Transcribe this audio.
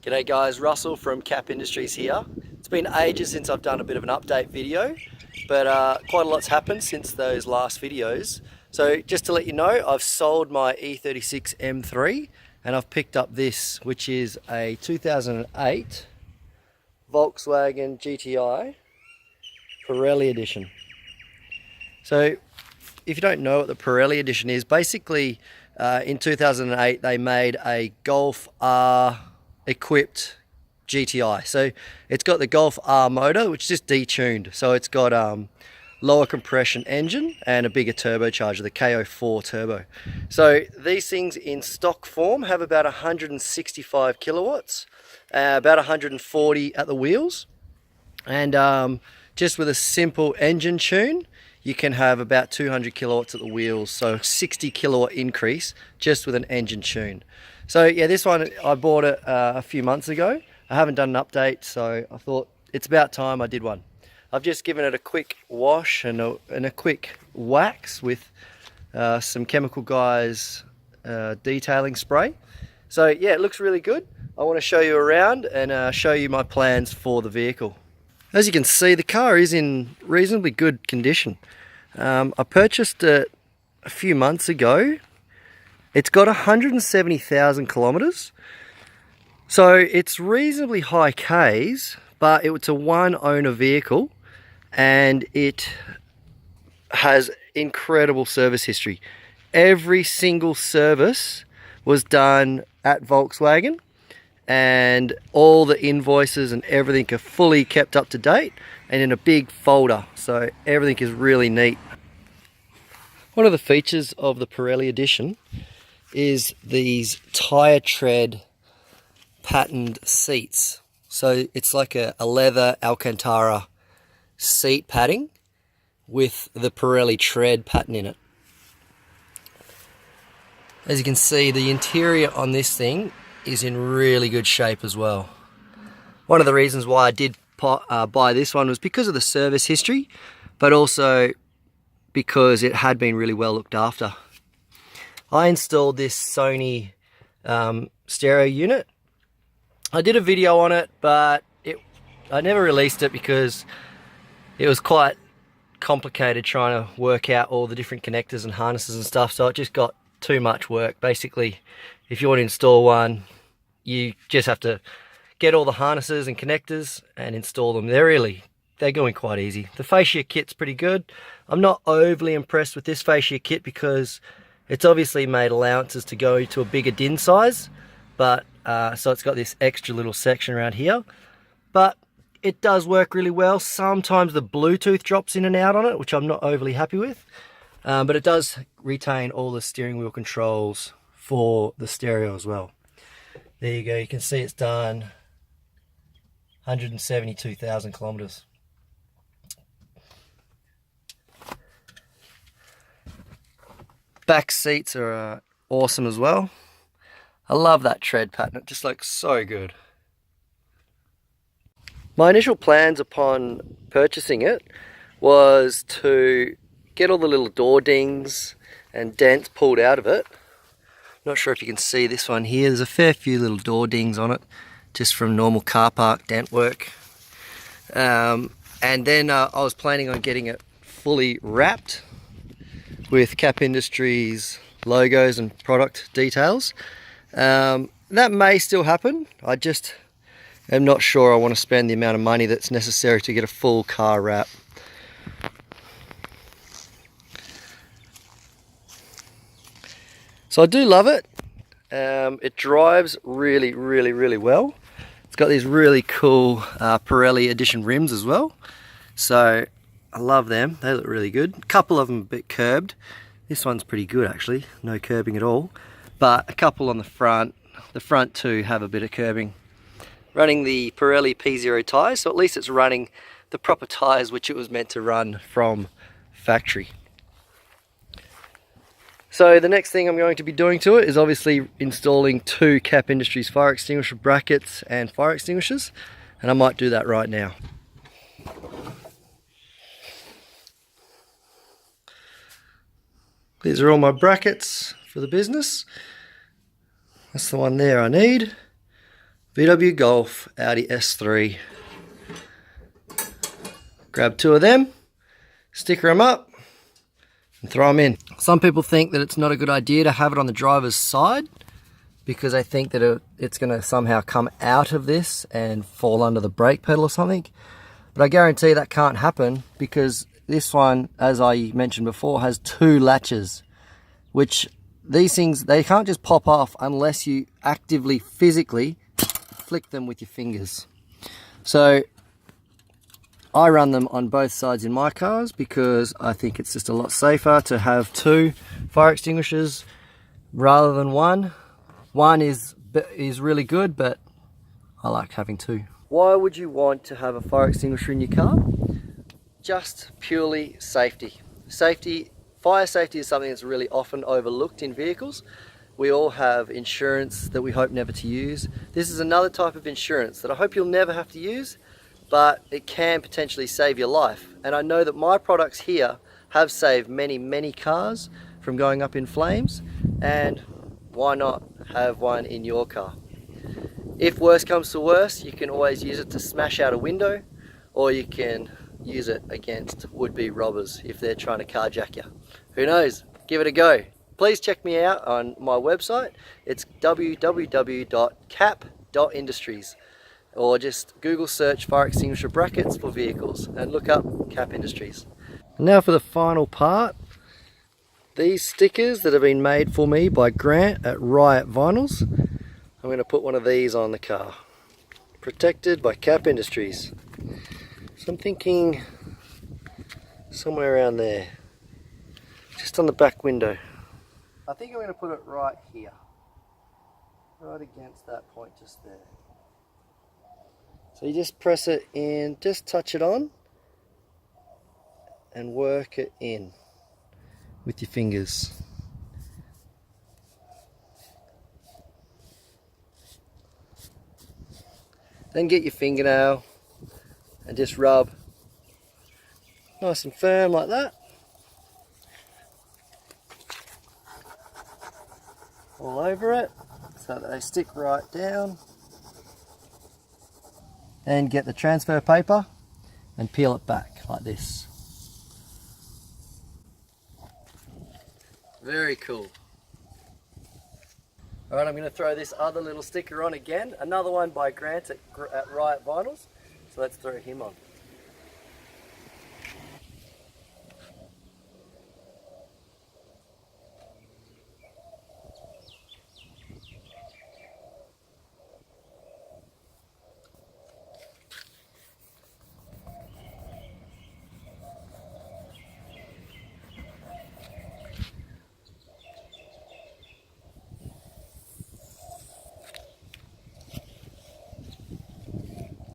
G'day guys, Russell from Kap Industries here. It's been ages since I've done a bit of an update video, but quite a lot's happened since those last videos. So just to let you know, I've sold my E36 M3 and I've picked up this, which is a 2008 Volkswagen GTi Pirelli edition. So if you don't know what the Pirelli edition is, basically in 2008 they made a Golf R equipped GTI. So it's got the Golf R motor, which is just detuned. So it's got lower compression engine and a bigger turbocharger, the KO4 turbo. So these things in stock form have about 165 kilowatts, about 140 at the wheels, and just with a simple engine tune you can have about 200 kilowatts at the wheels, so 60 kilowatt increase just with an engine tune. So yeah, this one I bought it a few months ago. I haven't done an update, so I thought it's about time I did one. I've just given it a quick wash and a quick wax with some Chemical Guys detailing spray. So yeah, it looks really good. I want to show you around and show you my plans for the vehicle. As you can see, the car is in reasonably good condition. I purchased it a few months ago. It's got 170,000 kilometers, so it's reasonably high Ks, but it's a one owner vehicle and it has incredible service history. Every single service was done at Volkswagen and all the invoices and everything are fully kept up to date and in a big folder, so everything is really neat. One of the features of the Pirelli edition is these tire tread patterned seats. So it's like a leather Alcantara seat padding with the Pirelli tread pattern in it. As you can see, the interior on this thing is in really good shape as well. One of the reasons why I did buy this one was because of the service history, but also because it had been really well looked after. I installed this Sony stereo unit. I did a video on it, but I never released it because it was quite complicated trying to work out all the different connectors and harnesses and stuff, so it just got too much work. Basically, if you want to install one, you just have to get all the harnesses and connectors and install them. They're going quite easy. The fascia kit's pretty good. I'm not overly impressed with this fascia kit because it's obviously made allowances to go to a bigger din size, but so it's got this extra little section around here, but it does work really well. Sometimes the Bluetooth drops in and out on it, which I'm not overly happy with, but it does retain all the steering wheel controls for the stereo as well. There you go, you can see it's done 172,000 kilometers. Back seats are awesome as well. I love that tread pattern, it just looks so good. My initial plans upon purchasing it was to get all the little door dings and dents pulled out of it. Not sure if you can see this one here, there's a fair few little door dings on it, just from normal car park dent work. And then I was planning on getting it fully wrapped with Kap Industries logos and product details. That may still happen. I just am not sure I want to spend the amount of money that's necessary to get a full car wrap. So I do love it. It drives really well. It's got these really cool Pirelli edition rims as well, so I love them. They look really good. A couple of them a bit curbed. This one's pretty good actually, no curbing at all, but a couple on the front. The front two have a bit of curbing. Running the Pirelli P0 tyres, so at least it's running the proper tyres which it was meant to run from factory. So the next thing I'm going to be doing to it is obviously installing two Kap Industries fire extinguisher brackets and fire extinguishers, and I might do that right now. These are all my brackets for the business. That's the one there I need. VW Golf, Audi S3. Grab 2 of them, sticker them up, and throw them in. Some people think that it's not a good idea to have it on the driver's side because they think that it's going to somehow come out of this and fall under the brake pedal or something. But I guarantee that can't happen because this one, as I mentioned before, has 2 latches, which these things, they can't just pop off unless you actively, physically flick them with your fingers. So I run them on both sides in my cars because I think it's just a lot safer to have 2 fire extinguishers rather than 1. 1 is really good, but I like having 2. Why would you want to have a fire extinguisher in your car? Just purely safety. Fire safety is something that's really often overlooked in vehicles. We all have insurance that we hope never to use. This is another type of insurance that I hope you'll never have to use, but it can potentially save your life. And I know that my products here have saved many cars from going up in flames, and why not have one in your car? If worse comes to worse, you can always use it to smash out a window, or you can use it against would-be robbers if they're trying to carjack you. Who knows? Give it a go. Please check me out on my website. It's www.kap.industries, or just Google search fire extinguisher brackets for vehicles and look up Kap Industries. Now for the final part. These stickers that have been made for me by Grant at Riot Vinyls. I'm going to put one of these on the car. Protected by Kap Industries. So I'm thinking somewhere around there. Just on the back window. I think I'm going to put it right here. Right against that point just there. So you just press it in, just touch it on and work it in with your fingers. Then get your fingernail and just rub nice and firm like that. All over it so that they stick right down. Then get the transfer paper and peel it back like this. Very cool. Alright, I'm going to throw this other little sticker on again. Another one by Grant at Riot Vinyls. So let's throw him on.